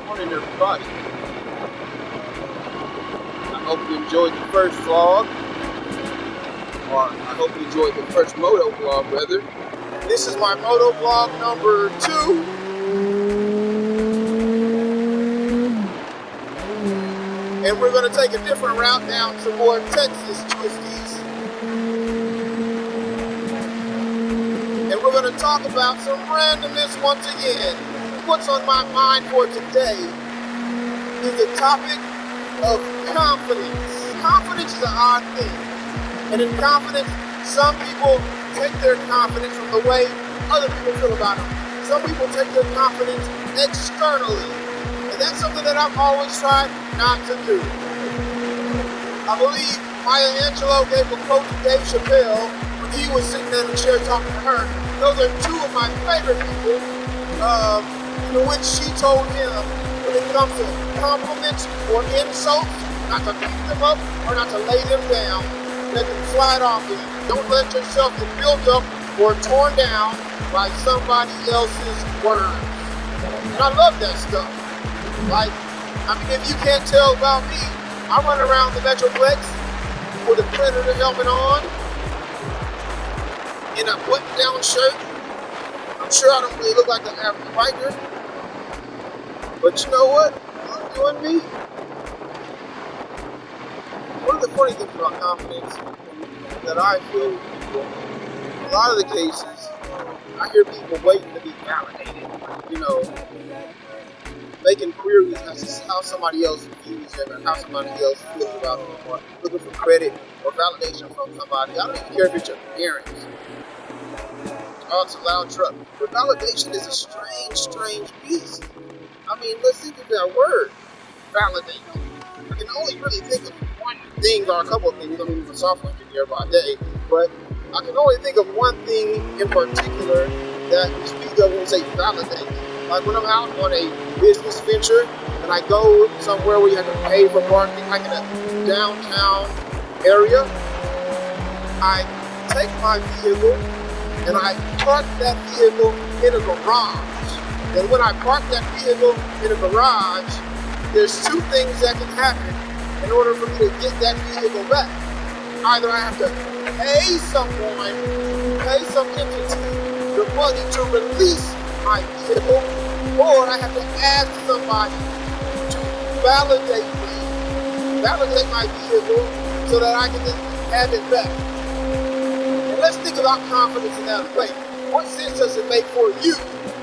Morning, everybody. I hope you enjoyed the first vlog, or I hope you enjoyed the first Moto vlog, rather. This is my Moto vlog number 2. And we're going to take a different route down to more Texas Twisties. And we're going to talk about some randomness once again. What's on my mind for today is the topic of confidence. Confidence is an odd thing. And in confidence, some people take their confidence from the way other people feel about them. Some people take their confidence externally. And that's something that I've always tried not to do. I believe Maya Angelou gave a quote to Dave Chappelle when he was sitting in the chair talking to her. Those are two of my favorite people. In which she told him, when it comes to compliments or insults, not to beat them up or not to lay them down, let them slide off of you. Don't let yourself get built up or torn down by somebody else's words. And I love that stuff. Like, if you can't tell about me, I run around the Metroplex with a Predator helmet on, in a button-down shirt. I'm sure I don't really look like the average biker. But you know what? I'm doing me. One of the funny things about confidence that I feel, a lot of the cases, I hear people waiting to be validated. Making queries as to how somebody else views them and how somebody else feels about them, or looking for credit or validation from somebody. I don't even care if it's your parents. Oh, it's a loud truck. But validation is a strange beast. Let's think of that word, validate. I can only really think of one thing or a couple of things. I'm a software engineer by day, but I can only think of one thing in particular that we speak of when we say validate. Like when I'm out on a business venture and I go somewhere where you have to pay for parking, like in a downtown area, I take my vehicle and I park that vehicle in a garage. And when I park that vehicle in a garage, there's two things that can happen in order for me to get that vehicle back. Either I have to pay someone, pay some entity the money to release my vehicle, or I have to ask somebody to validate my vehicle so that I can just have it back. And let's think about confidence in that way. What sense does it make for you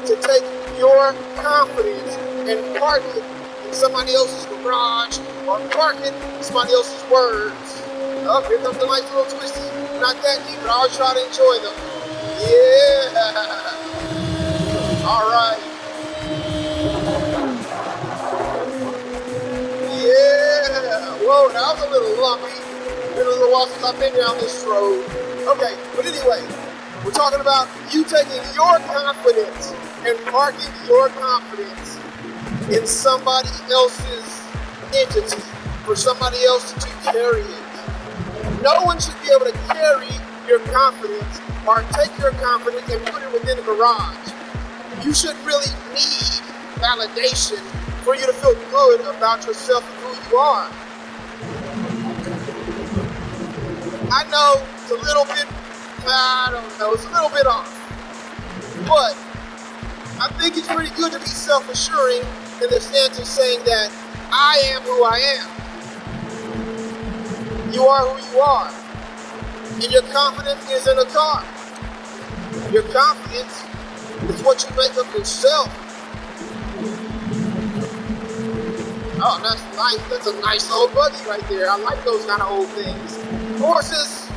to take your confidence and park it in somebody else's garage or park it in somebody else's words? Oh, here comes the nice little Twisties. Not that deep, but I always try to enjoy them. Yeah. All right. Yeah. Whoa, that was a little lumpy. Been a little while since I've been down this road. Okay, but anyway, we're talking about you taking your confidence and parking your confidence in somebody else's entity for somebody else to carry it. No one should be able to carry your confidence or take your confidence and put it within a garage. You shouldn't really need validation for you to feel good about yourself and who you are. I know it's a little bit, it's a little bit off. But I think it's pretty good to be self-assuring in the sense of saying that I am who I am. You are who you are. And your confidence is in a car. Your confidence is what you make of yourself. Oh, that's nice. That's a nice old buggy right there. I like those kind of old things. Horses.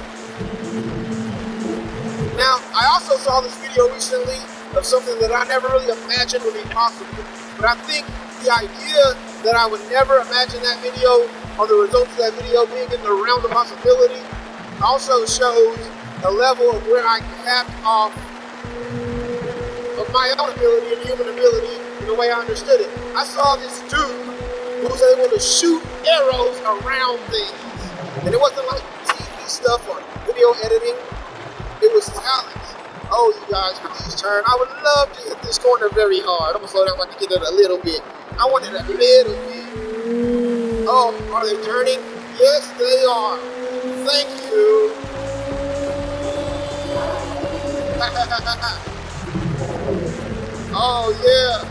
Now, I also saw this video recently of something that I never really imagined would be possible. But I think the idea that I would never imagine that video or the results of that video being in the realm of possibility also shows a level of where I capped off of my own ability and human ability in the way I understood it. I saw this dude who was able to shoot arrows around things. And it wasn't like TV stuff or video editing. It was talent. Oh, you guys, please turn. I would love to hit this corner very hard. I'm gonna slow down so I can get it a little bit. I want it a little bit. Oh, are they turning? Yes, they are. Thank you. Oh, yeah.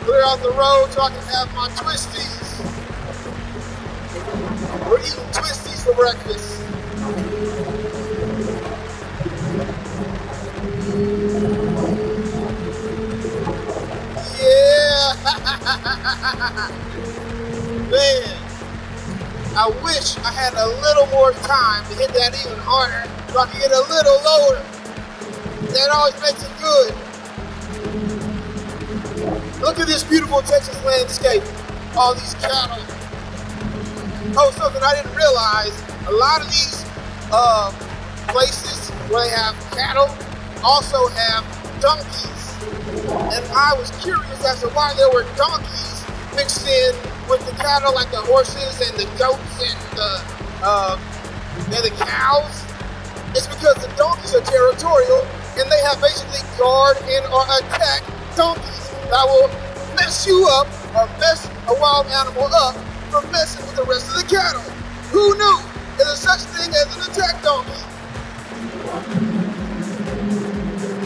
Clear out the road so I can have my Twisties. We're eating Twisties for breakfast. Yeah. Man, I wish I had a little more time to hit that even harder so I can get a little lower. That always makes it good. Look at this beautiful Texas landscape. All these cattle. Oh, something I didn't realize. A lot of these places where they have cattle also have donkeys. And I was curious as to why there were donkeys mixed in with the cattle, like the horses and the goats and the cows. It's because the donkeys are territorial and they have basically guard and or attack donkeys that will mess you up or mess a wild animal up from messing with the rest of the cattle. Who knew there's a such thing as an attack donkey?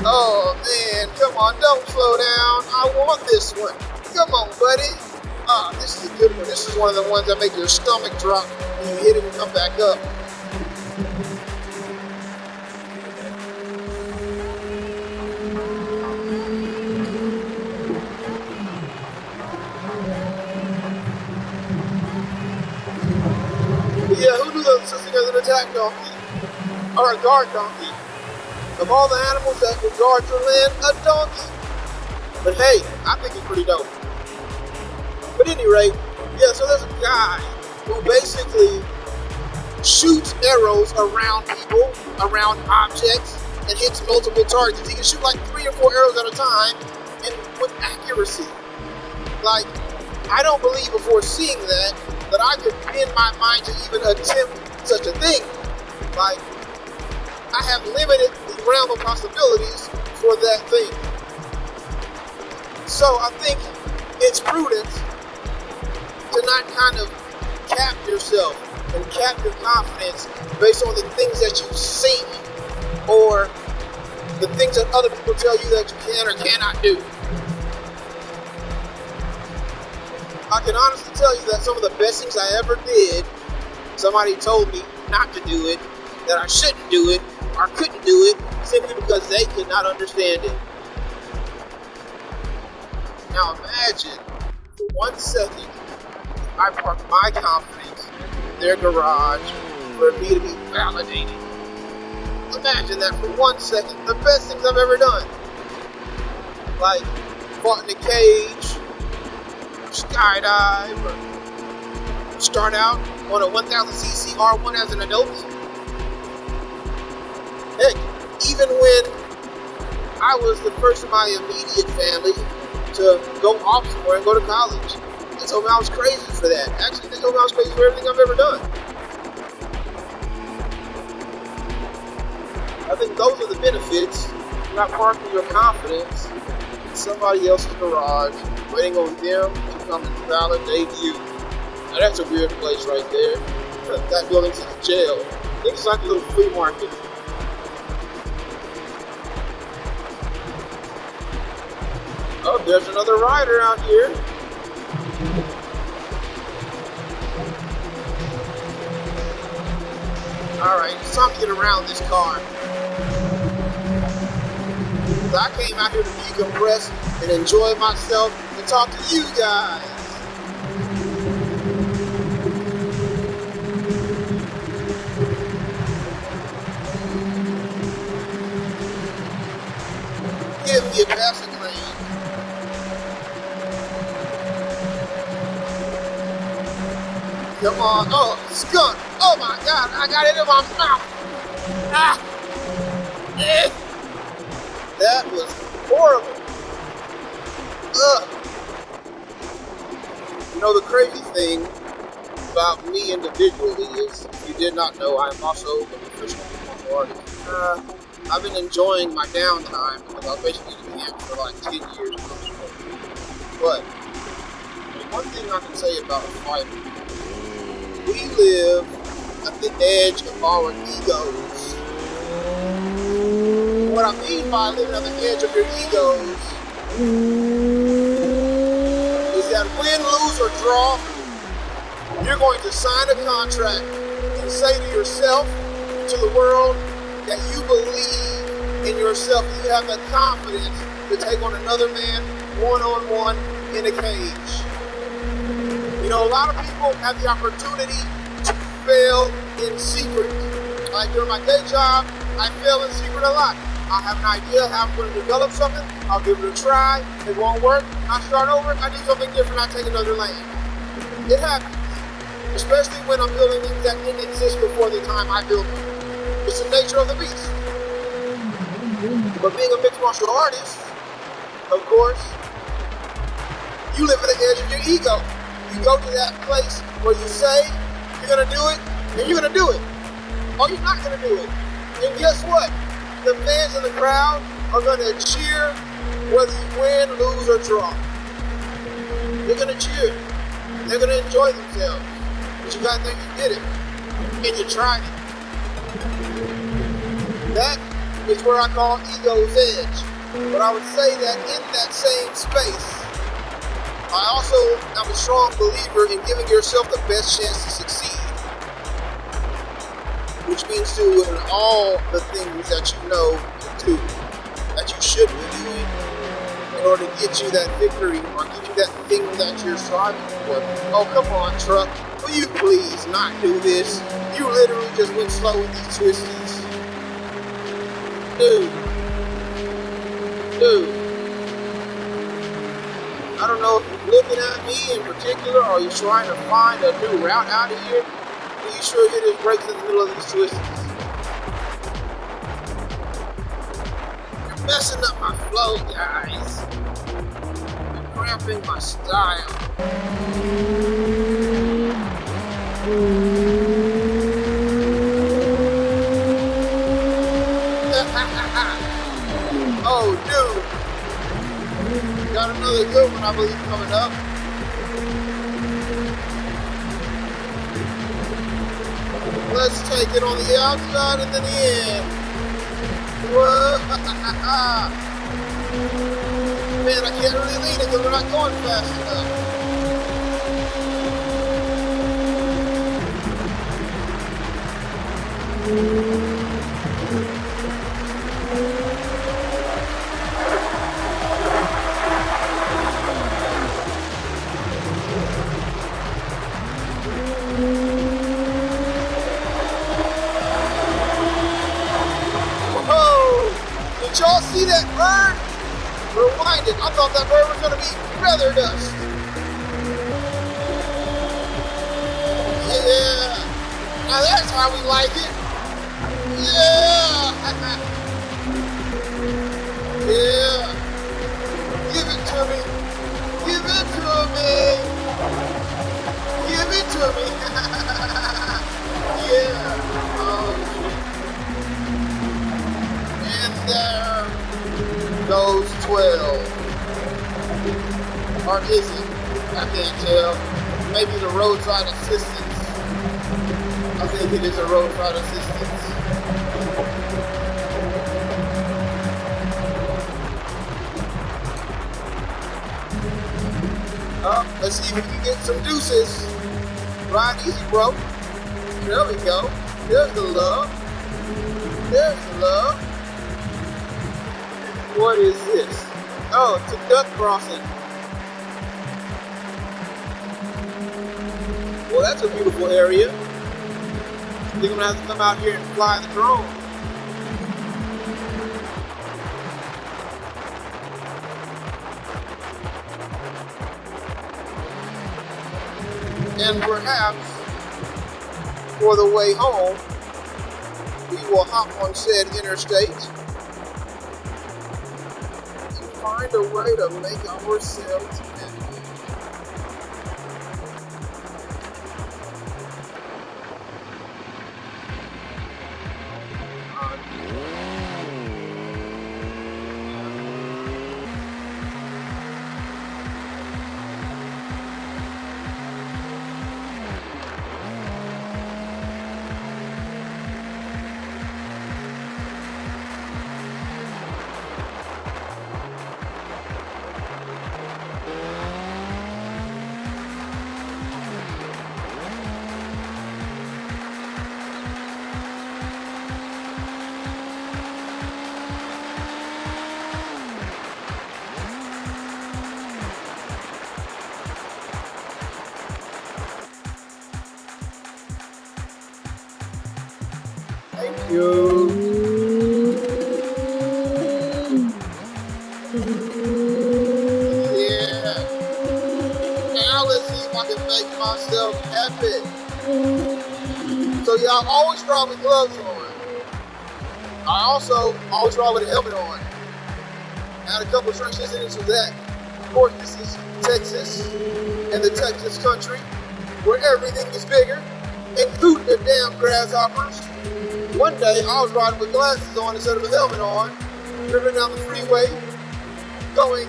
Oh man, come on, don't slow down. I want this one. Come on, buddy. Ah, this is a good one. This is one of the ones that make your stomach drop when you hit it and come back up. Yeah, who knew there was such thing as an attack donkey? Or a guard donkey? Of all the animals that would guard your land, a donkey. But hey, I think it's pretty dope. But at any rate, yeah, so there's a guy who basically shoots arrows around people, around objects, and hits multiple targets. He can shoot like 3 or 4 arrows at a time and with accuracy. Like, I don't believe before seeing that I could in my mind to even attempt such a thing. Like, I have limited the realm of possibilities for that thing. So I think it's prudent to not kind of cap yourself and cap your confidence based on the things that you've seen or the things that other people tell you that you can or cannot do. I can honestly tell you that some of the best things I ever did, somebody told me not to do it, that I shouldn't do it, or couldn't do it, simply because they could not understand it. Now imagine, for 1 second, I park my confidence in their garage for me to be validated. Imagine that for 1 second, the best things I've ever done. Like, fought in a cage, skydive, or start out on a 1000cc R1 as an adult. Heck, even when I was the first in my immediate family to go off somewhere and go to college, they told me I was crazy for that. Actually, they told me I was crazy for everything I've ever done. I think those are the benefits of not parking your confidence in somebody else's garage, waiting on them to come and validate you. Now that's a weird place right there. That building's a jail. I think it's like a little flea market. Oh, there's another rider out here. Alright, it's time to get around this car. So I came out here to decompress and enjoy myself and talk to you guys. Give me a passing lane. Come on. Oh, skunk. Oh my God, I got it in my mouth. Ah. That was horrible. Ugh. You know, the crazy thing about me individually is, if you did not know, I am also a professional performing artist. I've been enjoying my downtime because I was basically in the camp for like 10 years. But one thing I can say about a fighter, we live at the edge of our egos. What I mean by living at the edge of your egos is that win, lose, or draw, you're going to sign a contract and say to yourself, to the world, that you believe in yourself, and you have the confidence to take on another man one-on-one in a cage. You know, a lot of people have the opportunity to fail in secret. Like during my day job, I fail in secret a lot. I have an idea how I'm going to develop something. I'll give it a try. It won't work. I start over. I do something different. I take another lane. It happens. Especially when I'm building things that didn't exist before the time I built them. It's the nature of the beast. But being a mixed martial artist, of course, you live at the edge of your ego. You go to that place where you say you're going to do it, and you're going to do it. Or you're not going to do it. And guess what? The fans in the crowd are going to cheer whether you win, lose, or draw. They're going to cheer. They're going to enjoy themselves. But you got to think you did it. And you tried it. That is where I call ego's edge. But I would say that in that same space, I also am a strong believer in giving yourself the best chance to succeed. Which means doing all the things that you know to do, that you should be doing in order to get you that victory or get you that thing that you're striving for. Oh, come on, truck. Will you please not do this? You literally just went slow with these twisties. Dude. I don't know if you're looking at me in particular or you're trying to find a new route out of here. You sure hit his brakes in the middle of these twisties. You're messing up my flow, guys. You're cramping my style. Oh, dude. Got another good one, I believe, coming up. Let's take it on the outside and then the in. Whoa. Man, I can't really lean it because we're not going fast enough. Did y'all see that bird? Rewind it. I thought that bird was going to be feather dust. Yeah. Now that's how we like it. Yeah. Yeah. Give it to me. Give it to me. Give it to me. Yeah. Oh. There goes 12. Or is it? I can't tell. Maybe the roadside assistance. I think it is a roadside assistance. Let's see if we can get some deuces. Ride easy, bro. There we go. There's the love. There's the love. What is this? Oh, it's a duck crossing. Well, that's a beautiful area. I think I'm gonna have to come out here and fly the drone. And perhaps, for the way home, we will hop on said interstate. Find a way to make ourselves happy. Yeah. Now let's see if I can make myself epic. So y'all always ride with gloves on. I also always ride with a helmet on. Add a couple of trenches into that. Of course, this is Texas and the Texas country where everything is bigger, including the damn grasshoppers. One day I was riding with glasses on instead of a helmet on, driving down the freeway, going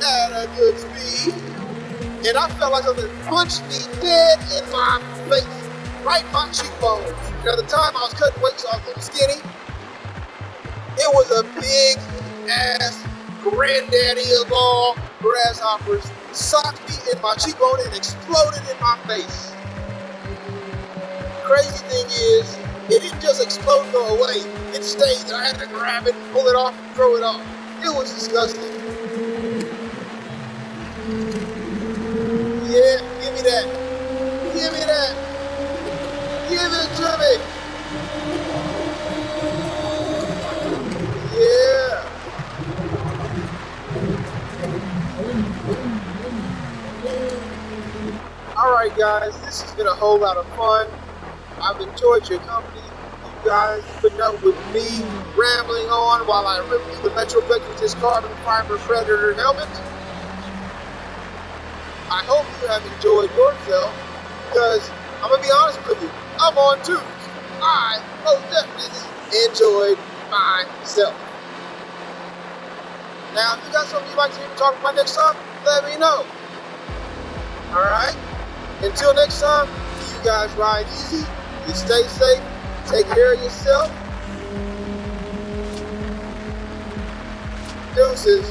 at a good speed, and I felt like something punched me dead in my face, right in my cheekbones. And at the time I was cutting weight, so I was a little skinny. It was a big ass granddaddy of all grasshoppers, socked me in my cheekbone and exploded in my face. Crazy thing is, it didn't just explode and go away. It stayed there. I had to grab it, pull it off, and throw it off. It was disgusting. Yeah, give me that. Give me that. Give it to me. Yeah. Alright guys, this has been a whole lot of fun. I've enjoyed your company. You guys putting up with me rambling on while I rip through the Metroplex with this carbon fiber predator helmet. I hope you have enjoyed yourself, because I'm going to be honest with you, I'm on twos. I most definitely enjoyed myself. Now, if you got something you'd like to hear me talk about next time, let me know. Alright? Until next time, you guys ride easy, you stay safe, take care of yourself. Deuces.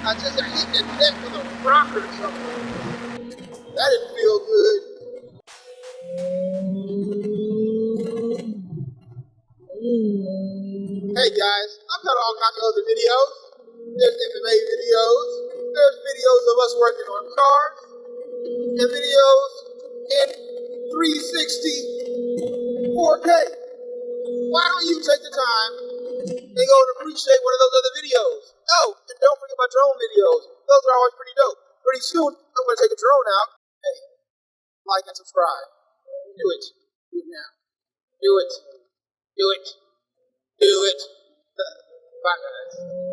I just got hit in the neck with a rock or something. That didn't feel good. Hey guys, I've got all kinds of other videos. There's MMA videos. There's videos of us working on cars. And videos in 360 4K. Why don't you take the time and go and appreciate one of those other videos? Oh, and don't forget my drone videos. Those are always pretty dope. Pretty soon, I'm going to take a drone out. Hey, like and subscribe. Do it. Do it now. Do it. Do it. Do it. Bye, guys.